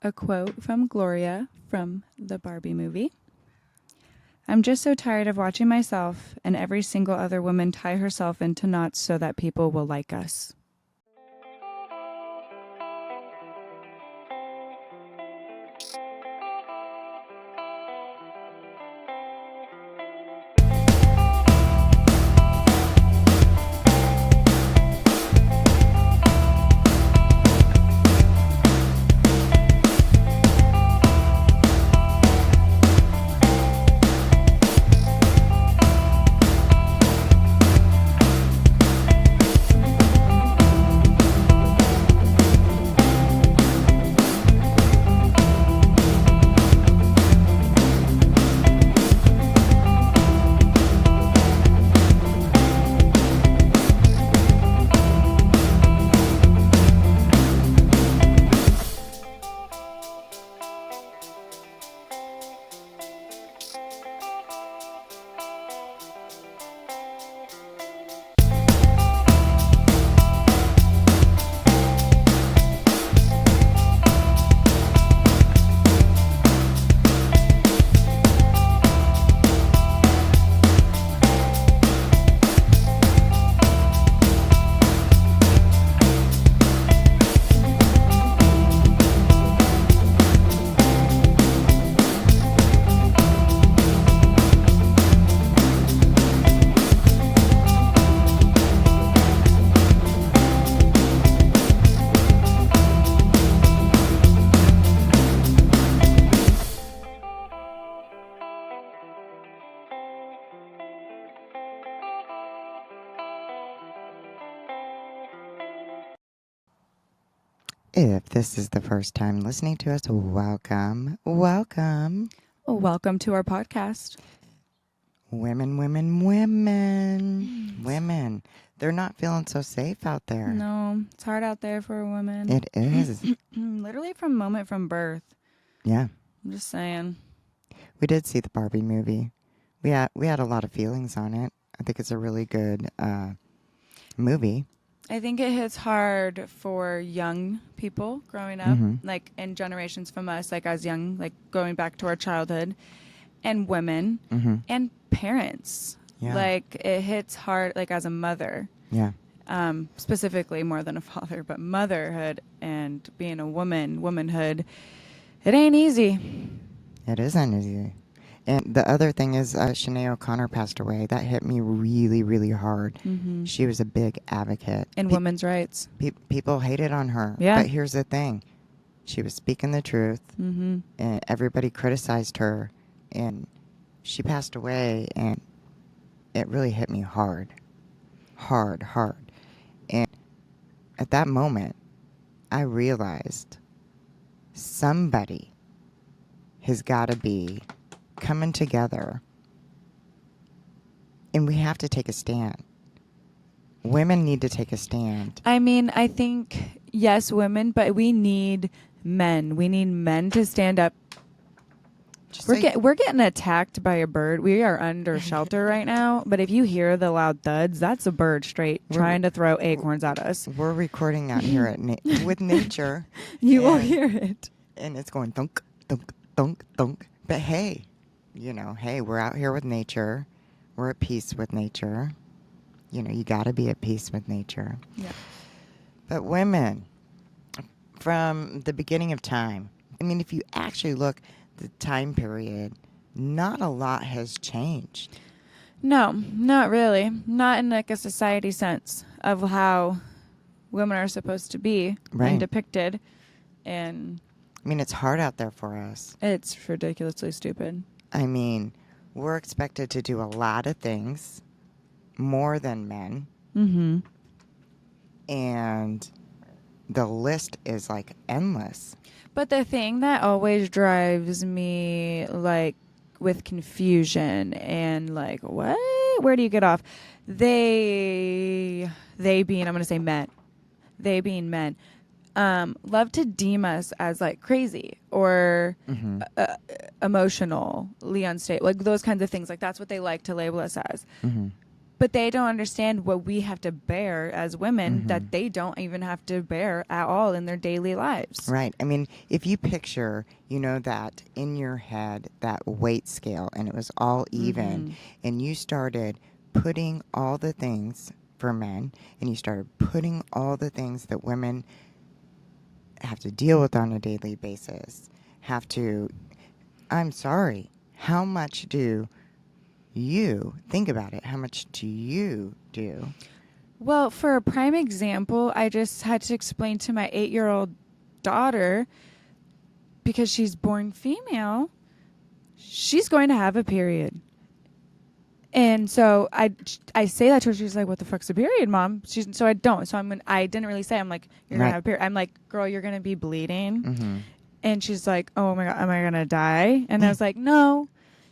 a quote from Gloria from the Barbie movie. I'm just so tired of watching myself and every single other woman tie herself into knots so that people will like us. If this is the first time listening to us, welcome. Welcome. Welcome to our podcast. Women, women, women. Women. They're not feeling so safe out there. No, it's hard out there for a woman. It is. Literally from birth. Yeah. I'm just saying. We did see the Barbie movie. We had a lot of feelings on it. I think it's a really good movie. I think it hits hard for young people growing up, like in generations from us, like as young, like going back to our childhood, and women and parents. Yeah. Like it hits hard, like as a mother. Yeah. Specifically more than a father, but motherhood and being a womanhood, it ain't easy. It isn't easy. And the other thing is Sinead O'Connor passed away. That hit me really, really hard. She was a big advocate. In women's rights. People hated on her. Yeah. But here's the thing. She was speaking the truth. And everybody criticized her. And she passed away. And it really hit me hard. Hard. And at that moment, I realized somebody has got to be coming together, and we have to take a stand. Women need to take a stand. I mean, I think, yes, women, but we need men. We need men to stand up. We're getting attacked by a bird. We are under shelter right now, but if you hear the loud thuds, that's a bird trying to throw acorns at us. We're recording out here at with nature. You will hear it. And it's going thunk, thunk, thunk, thunk. But hey, we're out here with nature. We're at peace with nature. You got to be at peace with nature. Yeah. But women, from the beginning of time, I mean, if you actually look the time period, not a lot has changed. No, not really. Not in like a society sense of how women are supposed to be and depicted. And I mean, it's hard out there for us. It's ridiculously stupid. I mean, we're expected to do a lot of things more than men. And the list is like endless. But the thing that always drives me like with confusion and like, what? Where do you get off? They being, I'm going to say men. They being men. Love to deem us as like crazy or emotionally unstable, like those kinds of things. Like that's what they like to label us as. But they don't understand what we have to bear as women that they don't even have to bear at all in their daily lives. Right. I mean, if you picture, that in your head, that weight scale, and it was all even, and you started putting all the things for men, and you started putting all the things that women have to deal with on a daily basis, I'm sorry, how much do you think about it? How much do you do? Well, for a prime example, I just had to explain to my 8-year-old daughter, because she's born female, she's going to have a period. And so I say that to her. She's like, "What the fuck's a period, Mom?" So I don't. So I didn't really say. I'm like, "You're gonna have a period." I'm like, "Girl, you're gonna be bleeding." And she's like, "Oh my God, am I gonna die?" And I was like, "No,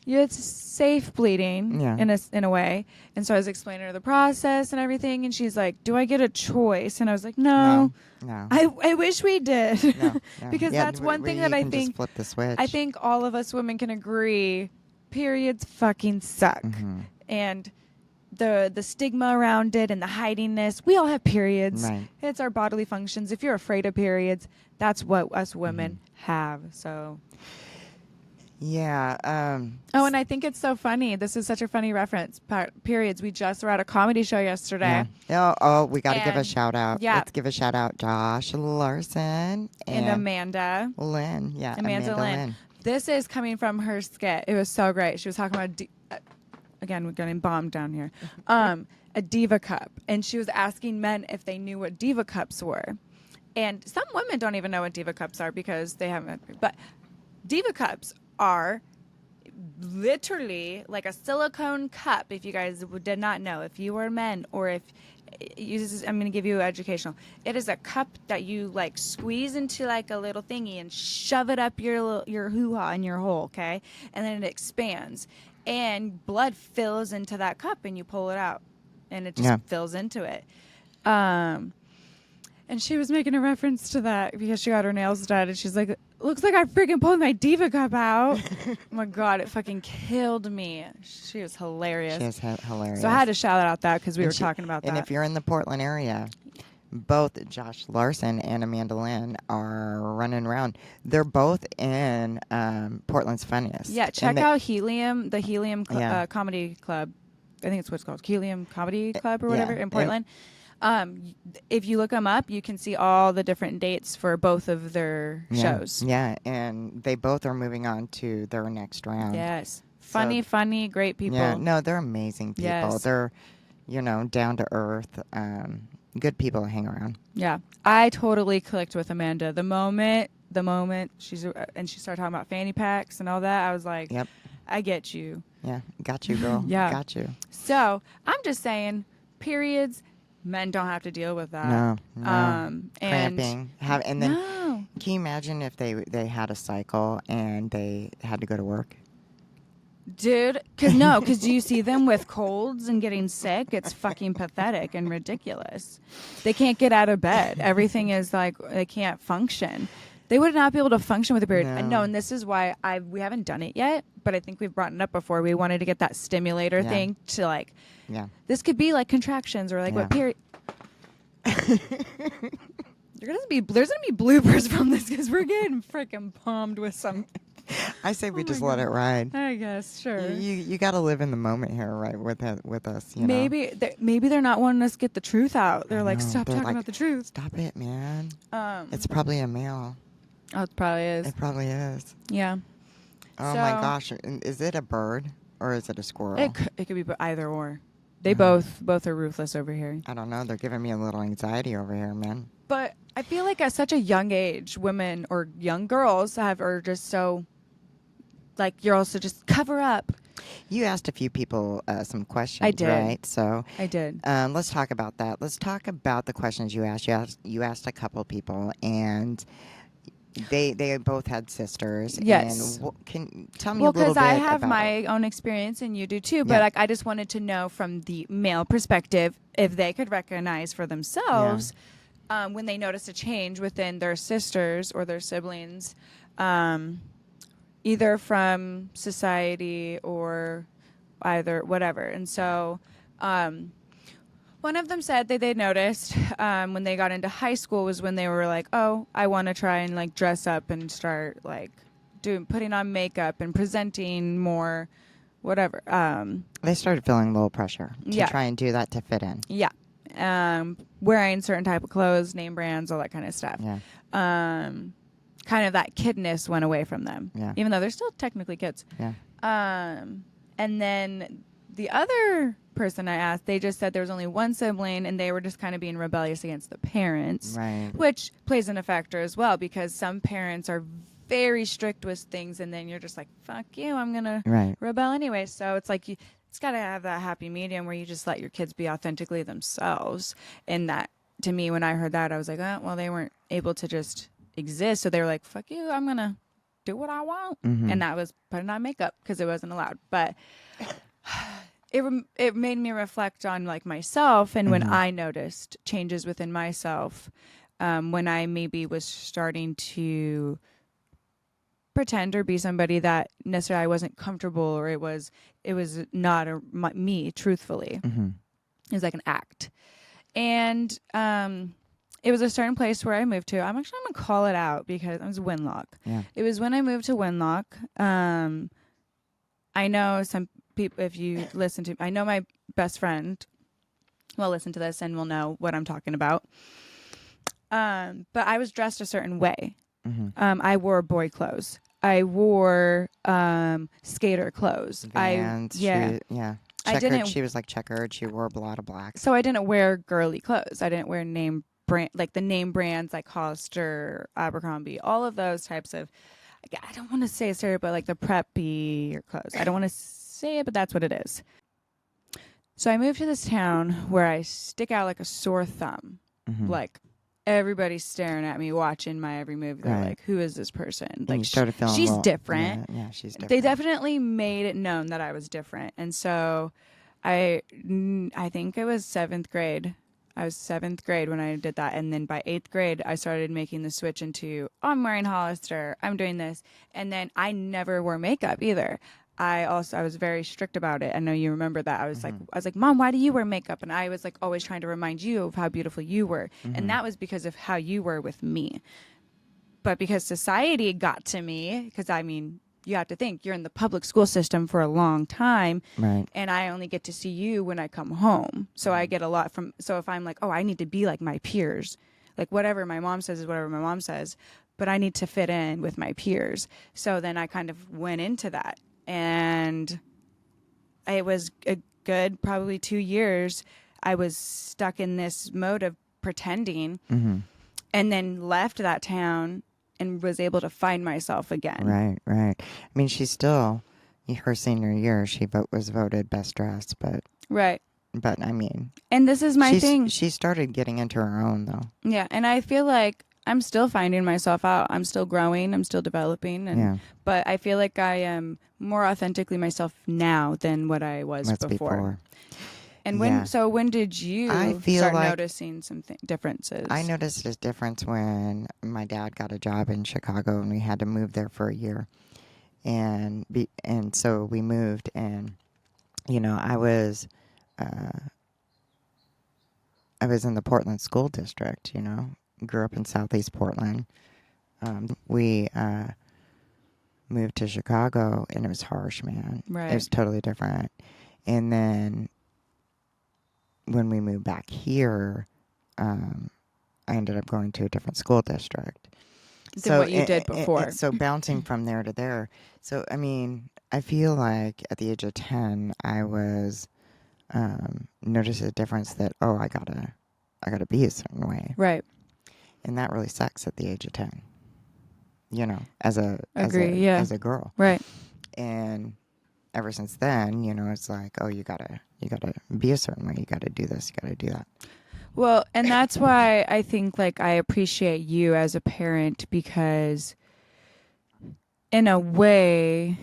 it's safe bleeding in a way." And so I was explaining to her the process and everything. And she's like, "Do I get a choice?" And I was like, "No. I wish we did." No. Because that's one thing that I think. Just flip the switch. I think all of us women can agree. Periods fucking suck. And the stigma around it and the hidingness, we all have periods. Right. It's our bodily functions. If you're afraid of periods, that's what us women have. So yeah. and I think it's so funny. This is such a funny reference. Periods. We just were at a comedy show yesterday. Yeah. We got to give a shout out. Yeah. Let's give a shout out, Josh, Larsen, and Amanda Lynn. Yeah. Amanda Lynn. This is coming from her skit. It was so great. She was talking about again, we're getting bombed down here. A diva cup, and she was asking men if they knew what diva cups were. And some women don't even know what diva cups are because they haven't. But diva cups are literally like a silicone cup. If you guys did not know, if you were men, or if I'm going to give you educational. It is a cup that you like squeeze into like a little thingy and shove it up your hoo-ha in your hole, okay? And then it expands. And blood fills into that cup and you pull it out. And it just fills into it. And she was making a reference to that because she got her nails done. And she's like, "Looks like I freaking pulled my diva cup out." Oh my God, it fucking killed me. She was hilarious. She is hilarious. So I had to shout out that because we were talking about that. And if you're in the Portland area, both Josh Larsen and Amanda Lynn are running around. They're both in Portland's Funniest. Yeah, check out Helium, the Helium Comedy Club. I think it's what it's called, Helium Comedy Club or whatever in Portland. If you look them up, you can see all the different dates for both of their shows. Yeah, and they both are moving on to their next round. Yes. Funny, great people. Yeah, no, they're amazing people. Yes. They're, down to earth, good people to hang around. Yeah. I totally clicked with Amanda. The moment she started talking about fanny packs and all that, I was like, "Yep, I get you." Yeah, got you, girl. Yeah. Got you. So, I'm just saying, periods, men don't have to deal with that. No. Cramping. And then, can you imagine if they had a cycle and they had to go to work? Dude, because do you see them with colds and getting sick? It's fucking pathetic and ridiculous. They can't get out of bed. Everything is like, they can't function. They would not be able to function with a period. No, and this is why we haven't done it yet, but I think we've brought it up before. We wanted to get that stimulator thing to like, this could be like contractions or like what period. There's gonna be bloopers from this because we're getting freaking bombed with some. I say we just let it ride. I guess, sure. You got to live in the moment here, right? With us, maybe they're not wanting us to get the truth out. They're like, stop talking about the truth. Stop it, man. It's probably a male. Oh, it probably is. It probably is. Yeah. Oh my gosh, is it a bird or is it a squirrel? It could be either or. They both are ruthless over here. I don't know. They're giving me a little anxiety over here, man. But I feel like at such a young age, women or young girls are just so. Like, you're also just cover up. You asked a few people some questions, I did. Right? So I did. Let's talk about that. Let's talk about the questions you asked. You asked a couple people, and they both had sisters. Yes. And can tell me a little bit because I have about my own experience, and you do too. But I just wanted to know from the male perspective if they could recognize for themselves when they notice a change within their sisters or their siblings. Either from society or either whatever. And so One of them said that they noticed when they got into high school was when they were like, oh, I want to try and like dress up and start like putting on makeup and presenting more, whatever. They started feeling a little pressure to Yeah. try and do that to fit in. Yeah. Wearing certain type of clothes, name brands, all that kind of stuff. Yeah. Kind of that kidness went away from them. Yeah. Even though they're still technically kids. Yeah. And then the other person I asked, they just said there was only one sibling and they were just kind of being rebellious against the parents. Right. Which plays in a factor as well, because some parents are very strict with things and then you're just like, fuck you, I'm going to rebel anyway. So it's like it's got to have that happy medium where you just let your kids be authentically themselves. And that, to me, when I heard that, I was like, oh, well, they weren't able to just exist. So they were like, fuck you, I'm going to do what I want. Mm-hmm. And that was putting on makeup because it wasn't allowed. But it made me reflect on like myself and when I noticed changes within myself, when I maybe was starting to pretend or be somebody that necessarily I wasn't comfortable, or it was not me truthfully. Mm-hmm. It was like an act. And it was a certain place where I moved to. I'm actually going to call it out because it was Winlock. Yeah. It was when I moved to Winlock. I know some people, if you listen to, I know my best friend will listen to this and will know what I'm talking about. But I was dressed a certain way. Mm-hmm. I wore boy clothes. I wore skater clothes. Vans, yeah. Checkered. I didn't. She was like checkered. She wore a lot of black. So I didn't wear girly clothes. I didn't wear name brand, like the name brands like Hollister, Abercrombie, all of those types of. I don't want to say stereotype, but like the preppy clothes. I don't want to say it, but that's what it is. So I moved to this town where I stick out like a sore thumb. Mm-hmm. Like everybody's staring at me, watching my every move. They're like, "Who is this person?" And like you started feeling she's little, different. Yeah, she's different. They definitely made it known that I was different, and so I think it was 7th grade. I was 7th grade when I did that. And then by 8th grade, I started making the switch into, oh, I'm wearing Hollister, I'm doing this. And then I never wore makeup either. I was very strict about it. I know you remember that. I was like, Mom, why do you wear makeup? And I was like always trying to remind you of how beautiful you were. And that was because of how you were with me. But because society got to me, because I mean, you have to think you're in the public school system for a long time. Right. And I only get to see you when I come home. So I get a lot from, so if I'm like, oh, I need to be like my peers, like whatever my mom says is whatever my mom says, but I need to fit in with my peers. So then I kind of went into that. And it was a good, probably 2 years. I was stuck in this mode of pretending and then left that town and was able to find myself again. Right. I mean, she's still, her senior year, she was voted best dressed, but. Right. But I mean. And this is my thing. She started getting into her own, though. Yeah. And I feel like I'm still finding myself out. I'm still growing. I'm still developing. But I feel like I am more authentically myself now than what I was before. And when did you start noticing some differences? I noticed a difference when my dad got a job in Chicago and we had to move there for a year. And so we moved and, I was in the Portland school district, grew up in Southeast Portland. We moved to Chicago and it was harsh, man. Right. It was totally different. And then when we moved back here, I ended up going to a different school district. Than what you did before. So bouncing from there to there. So, I mean, I feel like at the age of 10, I was noticed a difference that, I gotta be a certain way. Right. And that really sucks at the age of 10, as a girl. Right. And ever since then, it's like, you gotta be a certain way. You gotta do this. You gotta do that. Well, and that's why I think like I appreciate you as a parent, because in a way,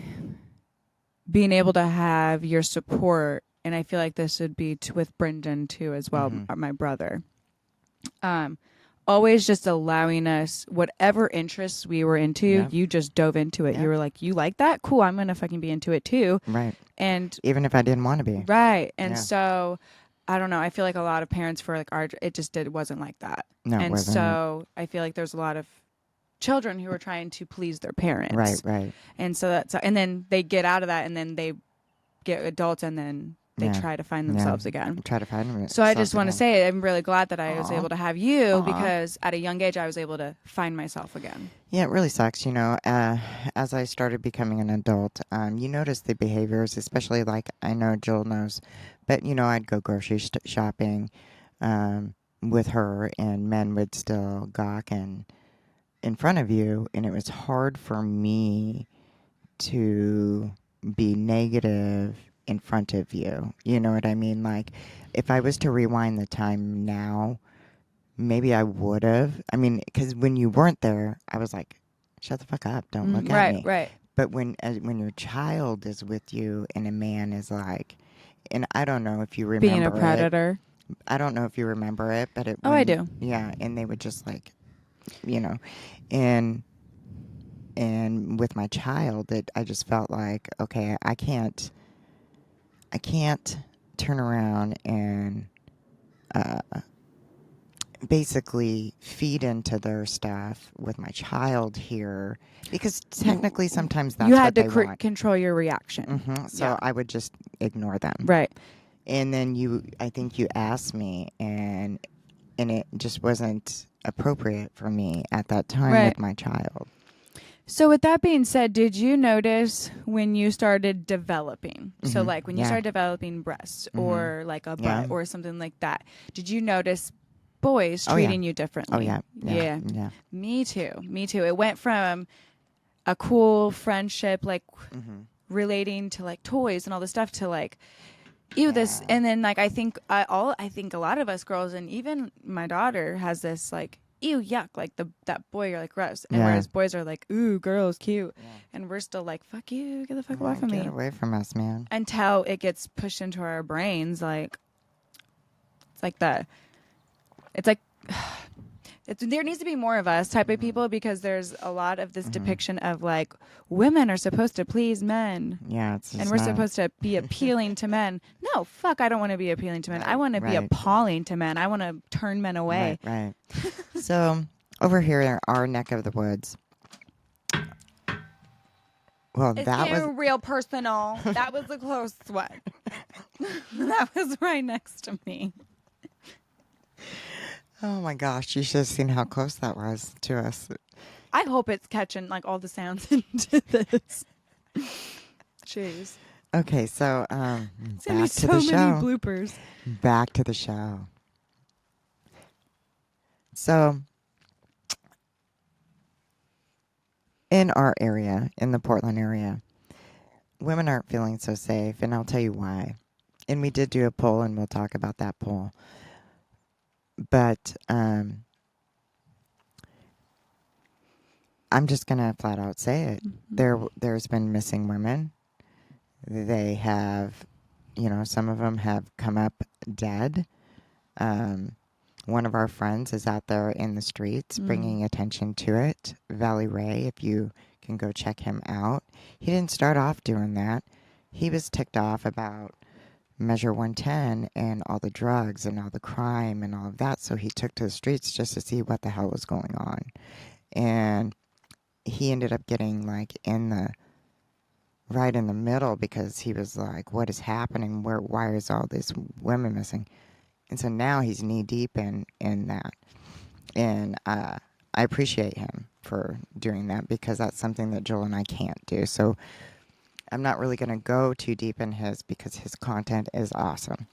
being able to have your support, and I feel like this would be with Brendan too as well, my brother, always just allowing us whatever interests we were into. Yeah. You just dove into it. Yeah. You were like, you like that? Cool. I'm going to fucking be into it too. Right. And Even if I didn't want to be. right. And Yeah. so I don't know. I feel like a lot of parents for like it wasn't like that. No, it and wasn't. so I feel like there's a lot of children who are trying to please their parents. Right. And so and then they get out of that and then they get adults and then they try to find themselves again. Try to find them. So I just want to say I'm really glad that I was Aw. able to have you Aw. because at a young age I was able to find myself again. Yeah, it really sucks. As I started becoming an adult, you notice the behaviors, especially like I know Jill knows, but I'd go grocery shopping with her, and men would still gawk and in front of you, and it was hard for me to be negative in front of you. You know what I mean? Like, if I was to rewind the time now, maybe I would have. I mean, because when you weren't there, I was like, shut the fuck up. Don't look at me. Right. But when your child is with you and a man is like, and I don't know if you remember Being a predator. I don't know if you remember it, but it. I do. Yeah, and they would just like, and with my child, I just felt like, okay, I can't turn around and basically feed into their stuff with my child here, because technically sometimes that's you what had they to want. Control your reaction. So I would just ignore them. Right. And then I think you asked me, and it just wasn't appropriate for me at that time with my child. So with that being said, did you notice when you started developing? So like when you started developing breasts or like a butt or something like that, did you notice boys treating you differently? Yeah. Me too. It went from a cool friendship, like relating to like toys and all this stuff, to like, ew, this. And then like I think a lot of us girls, and even my daughter has this like, ew, yuck, like that boy, you're like gross. And whereas boys are like, ooh, girls, cute. And we're still like, fuck you, get the fuck away from me. Get away from us, man. Until it gets pushed into our brains, like it's like that. It's like there needs to be more of us type of people, because there's a lot of this depiction of like women are supposed to please men. Yeah, and we're supposed to be appealing to men. No, fuck, I don't want to be appealing to men. I want to be appalling to men. I want to turn men away. Right. So over here in our neck of the woods. Well, it's that was real personal. That was a close one. That was right next to me. Oh my gosh, you should have seen how close that was to us. I hope it's catching like all the sounds into this. Jeez. Okay, so It's back gonna be to so the many show. bloopers. Back to the show. So in our area, in the Portland area, women aren't feeling so safe, and I'll tell you why. And we did do a poll, and we'll talk about that poll. But I'm just gonna flat out say it. There's been missing women. They have, some of them have come up dead. One of our friends is out there in the streets bringing attention to it. Velly Ray, if you can go check him out. He didn't start off doing that. He was ticked off about Measure 110 and all the drugs and all the crime and all of that. So he took to the streets just to see what the hell was going on. And he ended up getting like right in the middle, because he was like, what is happening? Why is all these women missing? And so now he's knee deep in that. And I appreciate him for doing that, because that's something that Joel and I can't do. So I'm not really going to go too deep in his, because his content is awesome.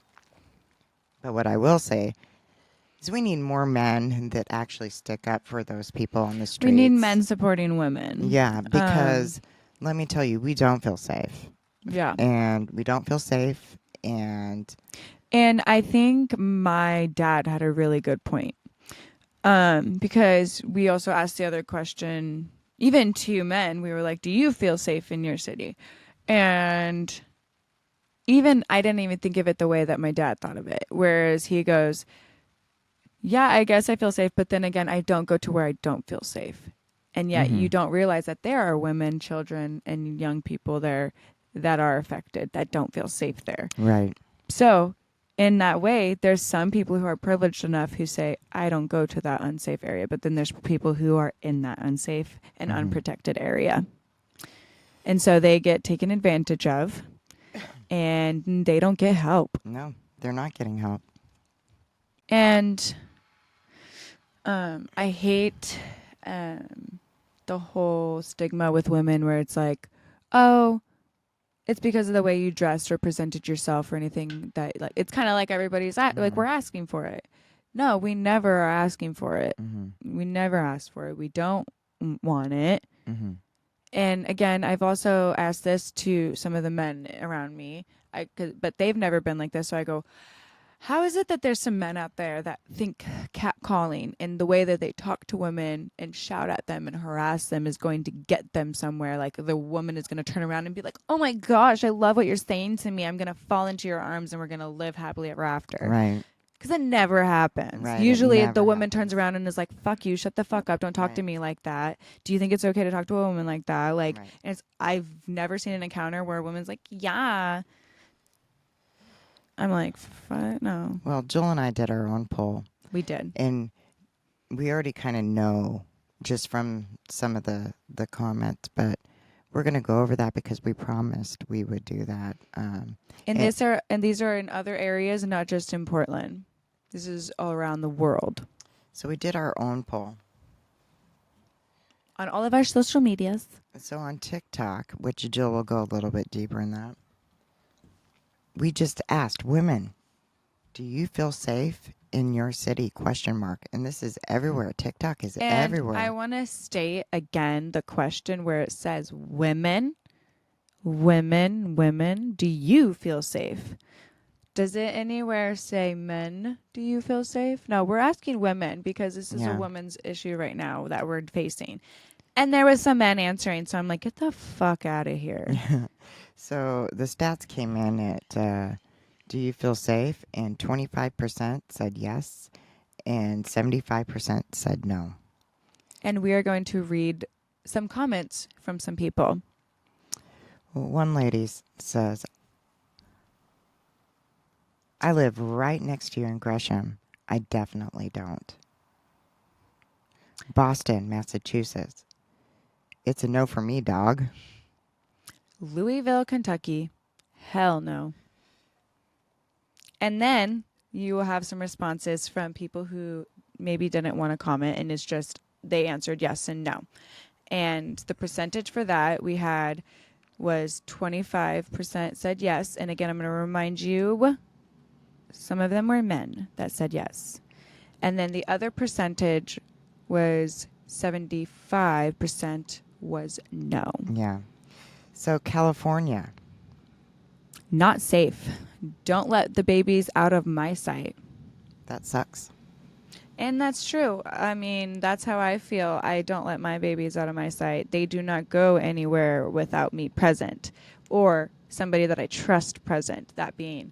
But what I will say is we need more men that actually stick up for those people on the streets. We need men supporting women. Yeah, because let me tell you, we don't feel safe. Yeah. And we don't feel safe. And I think my dad had a really good point. Because we also asked the other question, even to men, we were like, do you feel safe in your city? And I didn't even think of it the way that my dad thought of it. Whereas he goes, Yeah, I guess I feel safe, but then again, I don't go to where I don't feel safe. And yet Mm-hmm. you don't realize that there are women, children, and young people there that are affected that don't feel safe there. Right. So, in that way, there's some people who are privileged enough who say, I don't go to that unsafe area. But then there's people who are in that unsafe and Mm-hmm. unprotected area. And so they get taken advantage of and they don't get help. No, they're not getting help. And I hate the whole stigma with women where it's like, oh, it's because of the way you dressed or presented yourself or anything that like it's kind of like everybody's like we're asking for it. No, we never are asking for it. Mm-hmm. We never ask for it. We don't want it. Mm-hmm. And again, I've also asked this to some of the men around me. But they've never been like this. So I go, how is it that there's some men out there that think catcalling and the way that they talk to women and shout at them and harass them is going to get them somewhere? Like the woman is going to turn around and be like, oh my gosh, I love what you're saying to me. I'm going to fall into your arms and we're going to live happily ever after. Right. Because that never happens. Right, Usually never the woman happens. turns around and is like, fuck you, shut the fuck up. Don't talk to Right. me like that. Do you think it's okay to talk to a woman like that? Like, Right. and I've never seen an encounter where a woman's like, yeah. I'm like, no. Well, Joel and I did our own poll, We did. and we already kind of know just from some of the comments, but we're going to go over that because we promised we would do that. And these are in other areas, not just in Portland. This is all around the world. So we did our own poll. On all of our social medias. So on TikTok, which Jill will go a little bit deeper in that, we just asked women, do you feel safe in your city? ? And this is everywhere. TikTok is everywhere. I want to state again the question where it says women, do you feel safe? Does it anywhere say men, do you feel safe? No, we're asking women because this is a woman's issue right now that we're facing. And there was some men answering, so I'm like, get the fuck out of here. So the stats came in at, do you feel safe? And 25% said yes, and 75% said no. And we are going to read some comments from some people. Well, one lady says, I live right next to you in Gresham. I definitely don't. Boston, Massachusetts. It's a no for me, dog. Louisville, Kentucky. Hell no. And then you will have some responses from people who maybe didn't want to comment and it's just they answered yes and no. And the percentage for that we had was 25% said yes. And again, I'm going to remind you, some of them were men that said yes. And then the other percentage was 75% was no. Yeah. So California. Not safe. Don't let the babies out of my sight. That sucks. And that's true. I mean, that's how I feel. I don't let my babies out of my sight. They do not go anywhere without me present or somebody that I trust present, that being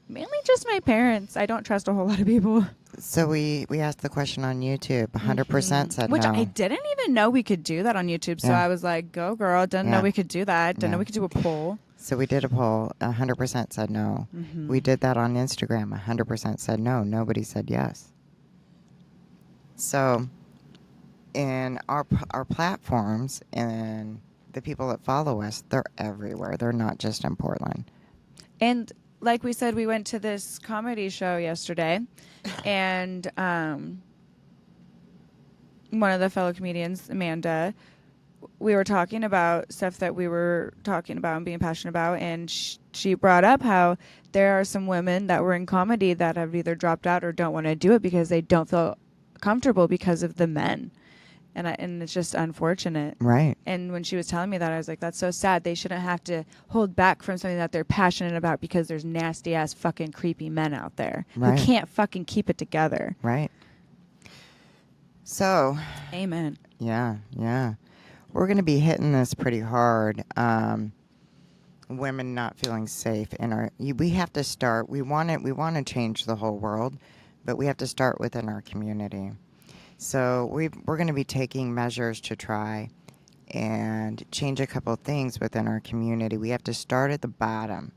mainly just my parents. I don't trust a whole lot of people. So we asked the question on YouTube. 100% said Which no. I didn't even know we could do that on YouTube. So Yeah. I was like, go girl. Didn't know we could do that. Didn't know we could do a poll. So we did a poll. 100% said no. We did that on Instagram. 100% said no. Nobody said yes. So in our platforms and the people that follow us, they're everywhere. They're not just in Portland. And like we said, we went to this comedy show yesterday, and one of the fellow comedians, Amanda, we were talking about stuff that we were talking about and being passionate about, and she brought up how there are some women that were in comedy that have either dropped out or don't want to do it because they don't feel comfortable because of the men. And it's just unfortunate. Right. And when she was telling me that, I was like, that's so sad. They shouldn't have to hold back from something that they're passionate about because there's nasty ass fucking creepy men out there who can't fucking keep it together. Right. So. Amen. Yeah. We're going to be hitting this pretty hard. Women not feeling safe we have to start. We want to change the whole world, but we have to start within our community. So we're going to be taking measures to try and change a couple of things within our community. We have to start at the bottom,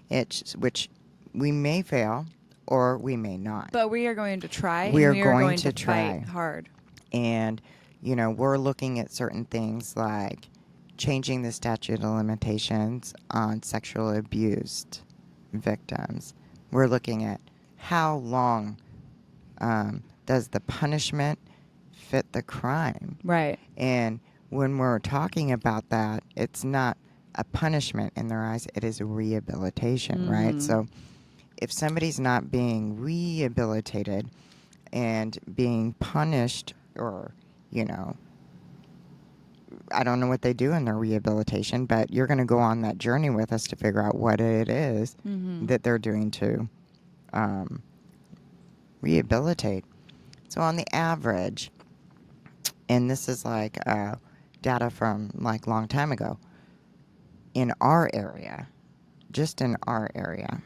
which we may fail or we may not. But we are going to try. We and are we going are going to to try. fight hard. And, we're looking at certain things like changing the statute of limitations on sexually abused victims. We're looking at how long does the punishment fit the crime. Right. And when we're talking about that, it's not a punishment in their eyes, it is a rehabilitation, right? So if somebody's not being rehabilitated and being punished, or, I don't know what they do in their rehabilitation, but you're going to go on that journey with us to figure out what it is that they're doing to rehabilitate. So on the average, and this is like data from like long time ago, in our area, just in our area,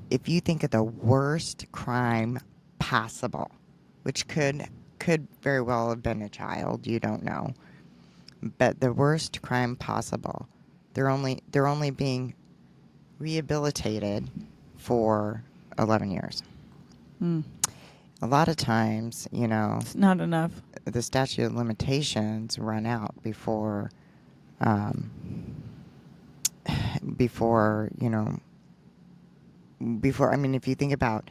if you think of the worst crime possible, which could very well have been a child, you don't know, but the worst crime possible, they're only being rehabilitated for 11 years. A lot of times, It's not enough. the statute of limitations run out before I mean, if you think about,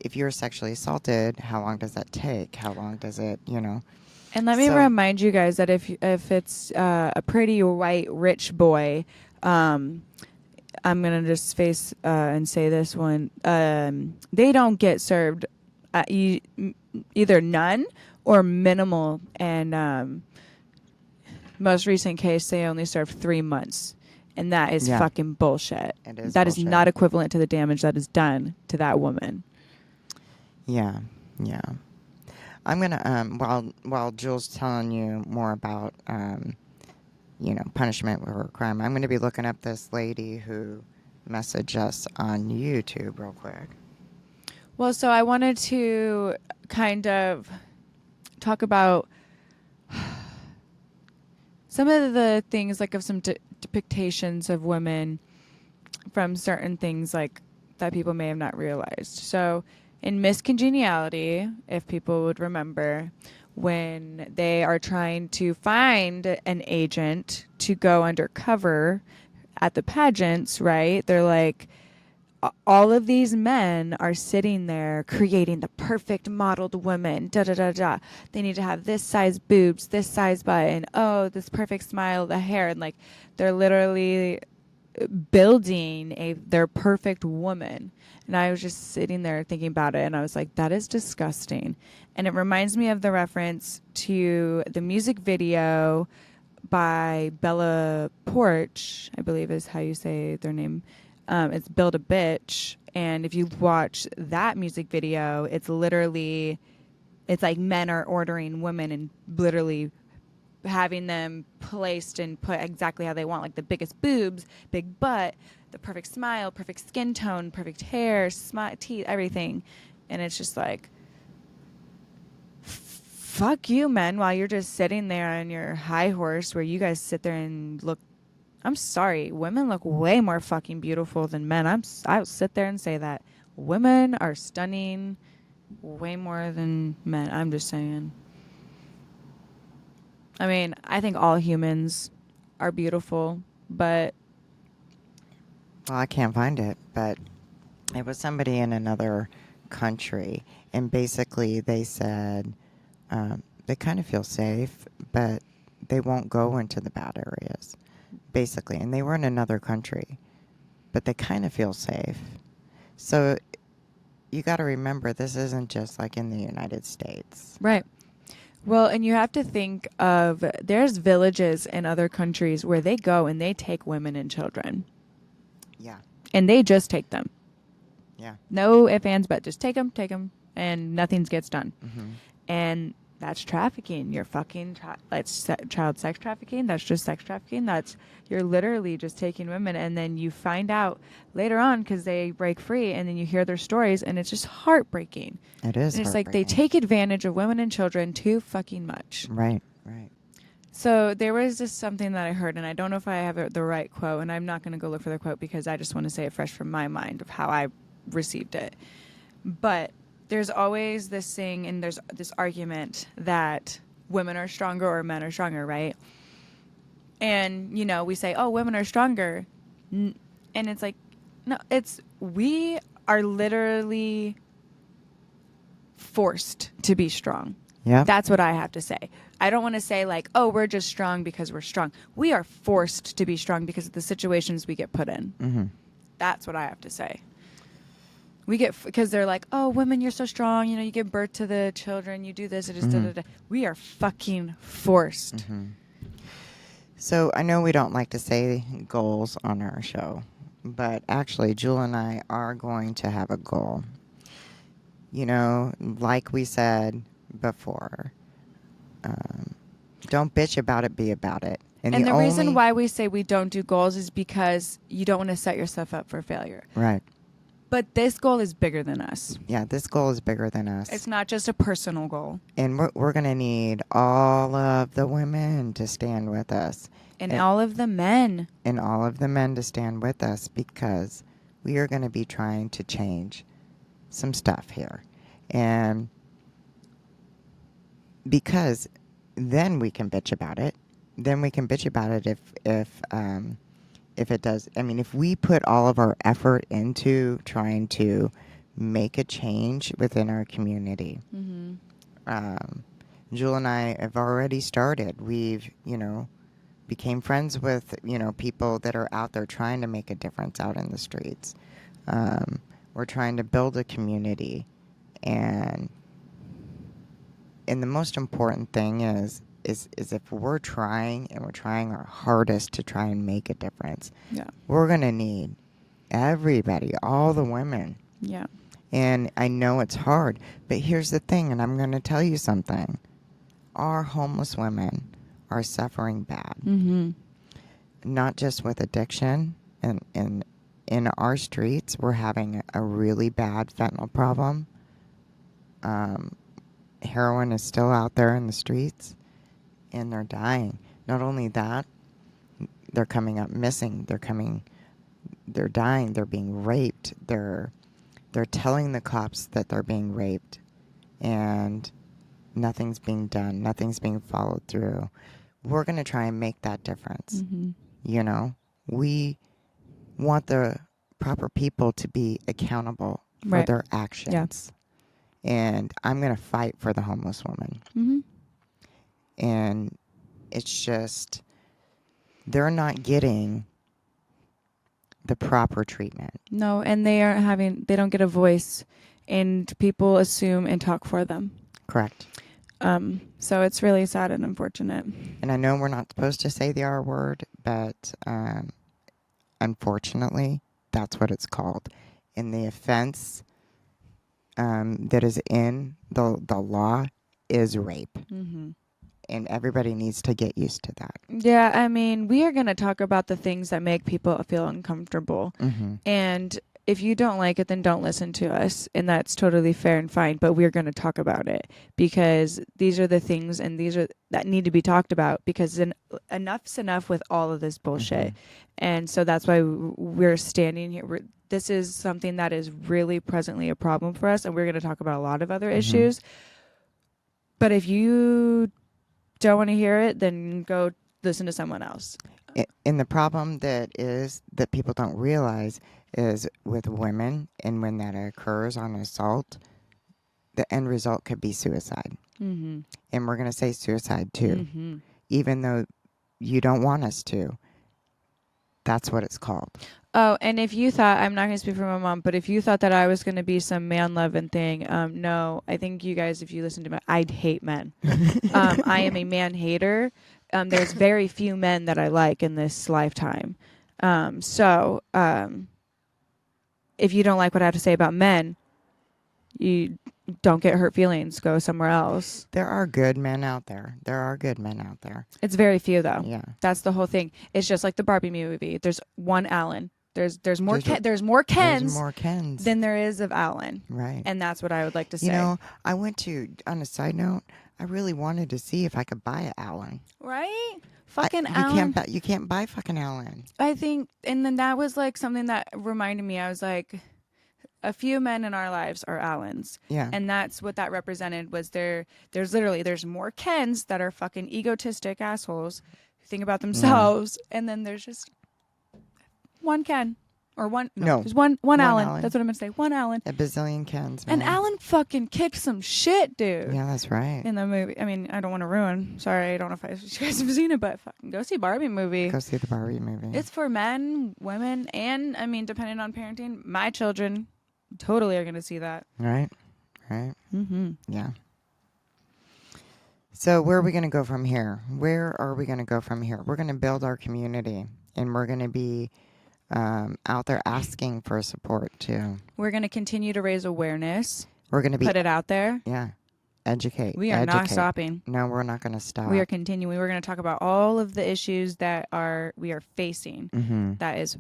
if you're sexually assaulted, how long does that take? How long does it, And let me remind you guys that if it's a pretty white rich boy, I'm gonna just face and say this one: they don't get served either none or minimal. And most recent case, they only served 3 months, and that is fucking bullshit. It is That bullshit. is not equivalent to the damage that is done to that woman. Yeah. I'm gonna while Jules telling you more about punishment or crime, I'm gonna be looking up this lady who messaged us on YouTube real quick. Well, so I wanted to kind of talk about some of the things, like of some depictions of women from certain things like that people may have not realized. So in Miss Congeniality, if people would remember, when they are trying to find an agent to go undercover at the pageants, right? They're like, all of these men are sitting there creating the perfect modeled woman. Da da da da. They need to have this size boobs, this size butt, and this perfect smile, the hair, and like they're literally building their perfect woman. And I was just sitting there thinking about it, and I was like, that is disgusting. And it reminds me of the reference to the music video by Bella Porch, I believe is how you say their name. It's Build a Bitch. And if you watch that music video, it's like men are ordering women and literally having them placed and put exactly how they want, like the biggest boobs, big butt, the perfect smile, perfect skin tone, perfect hair, teeth, everything. And it's just like, fuck you, men, while you're just sitting there on your high horse where you guys sit there and look. I'm sorry, women look way more fucking beautiful than men. I'll sit there and say that. Women are stunning way more than men. I'm just saying. I mean, I think all humans are beautiful, but... Well, I can't find it, but it was somebody in another country, and basically they said they kind of feel safe, but they won't go into the bad areas, basically. And they were in another country, but they kind of feel safe. So you got to remember, this isn't just like in the United States. Right. Well, and you have to think of, there's villages in other countries where they go and they take women and children. Yeah. And they just take them. Yeah. No ifs, ands, but just take them, and nothing gets done. Mm-hmm. And that's trafficking. You're fucking, that's child sex trafficking. That's just sex trafficking. You're literally just taking women. And then you find out later on because they break free and then you hear their stories and it's just heartbreaking. It is. And it's like they take advantage of women and children too fucking much. Right. So there was just something that I heard, and I don't know if I have the right quote, and I'm not going to go look for the quote because I just want to say it fresh from my mind of how I received it. But there's always this thing, and there's this argument that women are stronger or men are stronger, right? And, we say, oh, women are stronger. And it's like, no, we are literally forced to be strong. Yeah. That's what I have to say. I don't want to say like, oh, we're just strong because we're strong. We are forced to be strong because of the situations we get put in. Mm-hmm. That's what I have to say. Because they're like, oh, women, you're so strong. You give birth to the children. You do this. It is We are fucking forced. Mm-hmm. So I know we don't like to say goals on our show, but actually, Jewel and I are going to have a goal. Like we said before, don't bitch about it, be about it. And the reason why we say we don't do goals is because you don't want to set yourself up for failure. Right. But this goal is bigger than us. Yeah, this goal is bigger than us. It's not just a personal goal. And we're going to need all of the women to stand with us. And all of the men. And all of the men to stand with us because we are going to be trying to change some stuff here. And because then we can bitch about it. Then we can bitch about it if it does. I mean, if we put all of our effort into trying to make a change within our community, Jewel and I have already started. We've, became friends with, people that are out there trying to make a difference out in the streets. We're trying to build a community. And the most important thing is if we're trying and we're trying our hardest to try and make a difference, we're going to need everybody, all the women. Yeah. And I know it's hard, but here's the thing, and I'm going to tell you something. Our homeless women are suffering bad. Mm-hmm. Not just with addiction. And in our streets, we're having a really bad fentanyl problem. Heroin is still out there in the streets. And they're dying. Not only that, they're coming up missing. They're dying. They're being raped. They're telling the cops that they're being raped, and nothing's being done. Nothing's being followed through. We're going to try and make that difference. Mm-hmm. We want the proper people to be accountable for their actions. Yeah. And I'm going to fight for the homeless woman. Mm-hmm. And it's just, they're not getting the proper treatment. No, and they don't get a voice, and people assume and talk for them. Correct. So it's really sad and unfortunate. And I know we're not supposed to say the R word, but unfortunately, that's what it's called. And the offense that is in the law is rape. Mm-hmm. And everybody needs to get used to that. Yeah, I mean, we are going to talk about the things that make people feel uncomfortable. Mm-hmm. And if you don't like it, then don't listen to us. And that's totally fair and fine. But we're going to talk about it because these are the things and these are that need to be talked about because enough's enough with all of this bullshit. Mm-hmm. And so that's why we're standing here. This is something that is really presently a problem for us. And we're going to talk about a lot of other issues. But if you don't want to hear it, then go listen to someone else. And the problem that people don't realize is with women, and when that occurs on assault, the end result could be suicide. Mm-hmm. And we're going to say suicide too, even though you don't want us to. That's what it's called. Oh, and if you thought, I'm not going to speak for my mom, but if you thought that I was going to be some man-loving thing, no. I think you guys, if you listen to me, I hate men. I am a man-hater. There's very few men that I like in this lifetime. So if you don't like what I have to say about men, you don't get hurt feelings. Go somewhere else. There are good men out there. There are good men out there. It's very few, though. Yeah. That's the whole thing. It's just like the Barbie movie. There's one Alan. There's more There's more Kens There's more Kens. than there is of Alan. Right. And that's what I would like to say. You know, I went to, on a side note, I really wanted to see if I could buy an Alan. Right? Fucking Alan. You can't buy fucking Alan. I think, and then that was like something that reminded me. I was like, a few men in our lives are Allens. Yeah. And that's what that represented was there's more Kens that are fucking egotistic assholes who think about themselves. And then there's just one Ken. Or one, no. There's one Alan. That's what I'm going to say. One Alan. A bazillion Kens, man. And Alan fucking kicked some shit, dude. Yeah, that's right. In the movie. I mean, I don't want to ruin. Sorry, I don't know if you guys have seen it, but fucking go see Barbie movie. Go see the Barbie movie. It's for men, women, and, I mean, depending on parenting, my children totally are going to see that. Right. Right. Mm-hmm. Yeah. So where are we going to go from here? Where are we going to go from here? We're going to build our community, and we're going to be out there asking for support too. We're going to continue to raise awareness. We're going to put it out there. Yeah. Educate. We are not stopping. No, we're not going to stop. We are continuing. We're going to talk about all of the issues that we are facing. Mm-hmm. That is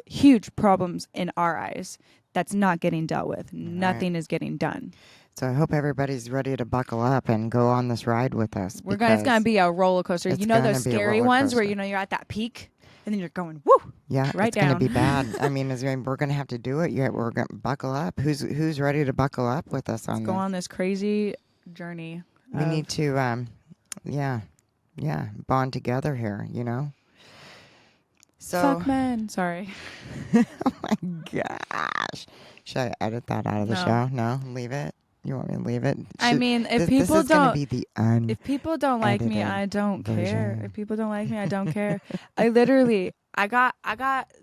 huge problems in our eyes. That's not getting dealt with. Right. Nothing is getting done. So I hope everybody's ready to buckle up and go on this ride with us. It's going to be a roller coaster. You know those scary ones where you're at that peak and then you're going, woo. Yeah, right it's down. Going to be bad. I mean, we're going to have to do it. Yeah, we're going to buckle up. Who's ready to buckle up with us on this? Go on this crazy journey. We need to, bond together here. You know. So. Fuck men. Sorry. Oh my gosh! Should I edit that out of the show? No, leave it. You want me to leave it? I mean, if people don't, if people don't like me, I don't care. If people don't like me, I don't care. I got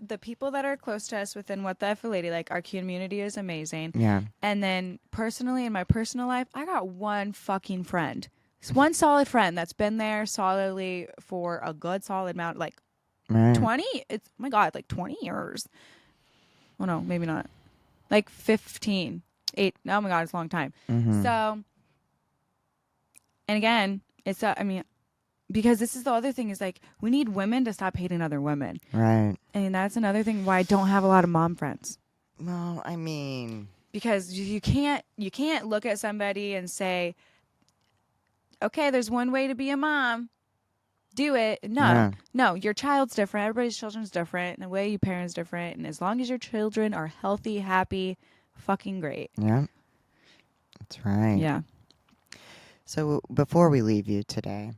the people that are close to us within What the F Lady. Like, our community is amazing. Yeah. And then personally, in my personal life, I got one fucking friend. It's one solid friend that's been there solidly for a good solid amount, like 20. It's oh my god, like 20 years. Oh no, maybe not. Like 15. 8. Oh my god, it's a long time. Mm-hmm. So, and again, it's because this is the other thing is like we need women to stop hating other women. Right. And that's another thing why I don't have a lot of mom friends. Well, I mean, because you can't look at somebody and say, okay, there's one way to be a mom. Do it. No, your child's different. Everybody's children's different. And the way you parent's different. And as long as your children are healthy, happy, fucking great. Yeah. That's right. Yeah. So before we leave you today,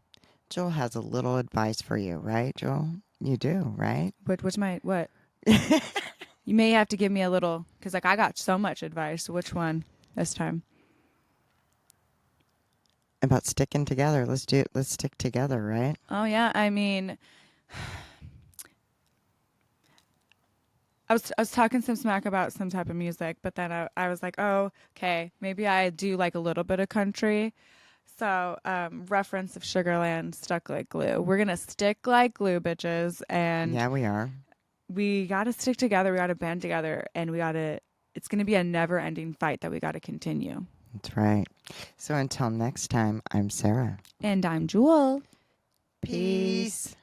Joel has a little advice for you, right, Joel? You do, right? What? You may have to give me a little, because like I got so much advice. Which one this time? About sticking together. Let's stick together, right? Oh yeah. I mean, I was talking some smack about some type of music, but then I was like, oh, okay, maybe I do like a little bit of country. So, reference of Sugarland, Stuck Like Glue. We're going to stick like glue, bitches. And yeah, we are. We got to stick together. We got to band together. And it's going to be a never ending fight that we got to continue. That's right. So until next time, I'm Sarah. And I'm Juel. Peace.